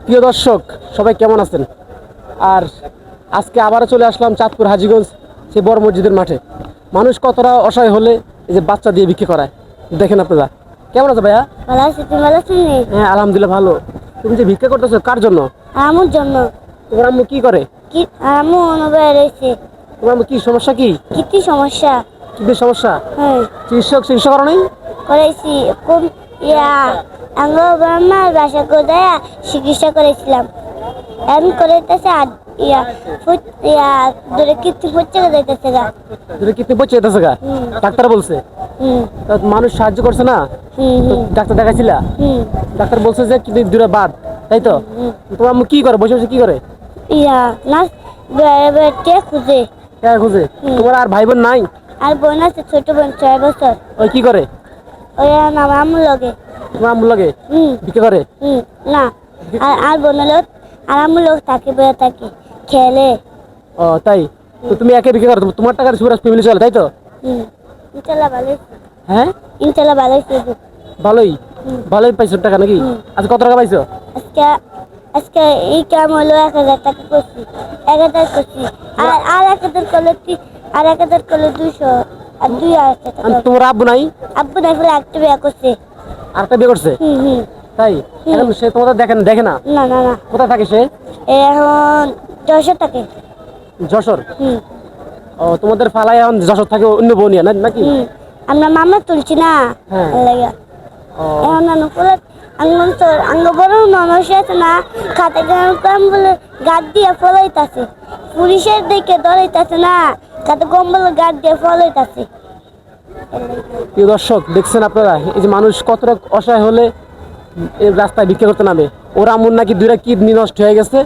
প্রিয় দর্শক, সবাই কেমন আছেন? আর আজকে আবারও চলে আসলাম চাঁদপুর হাজীগঞ্জ সেই বড় মসজিদের মাঠে। মানুষ কতটা অসহায় হলে এই যে বাচ্চা দিয়ে বিক্রি করায়, দেখেন আপনারা। কেমন আছে ভাইয়া? ভালো আছি, তুমি ভালো আছো নি? হ্যাঁ, আলহামদুলিল্লাহ ভালো। তুমি যে ভিক্ষা করতেছো কার জন্য? আমার জন্য। তোমার আম্মু কি করে? কি আম্মু অনুভব রয়েছে? তোমার আম্মু কি সমস্যা? কি কি সমস্যা? কি সমস্যা? হ্যাঁ, চিকিৎসা করো নাই? করেছি। কোন ইয়া আঙ্গ ব্রহ্মার বাসা কোথায় চিকিৎসা করেছিলাম। এখন করেছে আর ইয়া ইয়া দূরে কিছু হচ্ছে যাইতেছে গা। তুমি কি বলছে যেতেছে গা? ডাক্তার বলছে? হুম তা মানুষ সাহায্য করছে না? হুম তো হুম ডাক্তার দেখাইছিলা? হুম ডাক্তার বলছে যে কি দূরে বাদ, তাই তো? তোমার আম্মু কি করে? বসে বসে কি করে? ইয়া না বেড়ে খুঁজে। হ্যাঁ, খুঁজে। তোমার আর ভাই বোন নাই? আর বোন আছে, ছোট বোন 6 বছর। ওই কি করে? ওই নাম আম্মু লগে। তোমার আম্মু লাগে বিক্রি করে? না, আর বোন লোক আর আম্মু লোক থাকে, বয়ে থাকে, খেলে। ও তাই? তো তুমি একে বিক্রি করো, তোমার টাকার পুরো ফ্যামিলি চলে, তাই তো? ইনশাল্লাহ ভালোই। হ্যাঁ, ইনশাল্লাহ ভালোই শুধু। ভালোই। ভালোই পাইছো টাকা নাকি? আচ্ছা, কত টাকা পাইছো? আজকে আজকে এই কাম হলো 1000 টাকা করছি। 1000 করছি। আর 1000 করলে আর 1000 করলে 200 আর 2000 আর টাকা। তোমার আব্বু নাই? আব্বু নাই বলে একটা বিয়ে করছে। আরেকটা বিয়ে করছে? হুম। তাই? এখন সে তোমাদের দেখে না? না না না, কোথায় থাকে সে? এখন 600 টাকা। যশোর? হুম ও, তোমাদের ফালায় এখন যশোর থাকে অন্য বোনিয়া নাকি? আমরা মামলা তুলছি না। হ্যাঁ। লাগা ও, এখন অনুকূল আঙ্গ বড় মানুষ আছে না, খাতে কাম বলে গাছ দিয়ে ফলাইতাছে। পুলিশের দিকে ধরাইতাছে না, খাতে কম বলে গাছ দিয়ে ফলাইতাছে। প্রিয় দর্শক, দেখছেন আপনারা এই যে মানুষ কতটা অসহায় হলে এই রাস্তায় ভিক্ষা করতে নামে। ওরা আম্মুর নাকি দুইটা কিডনি নষ্ট হয়ে গেছে।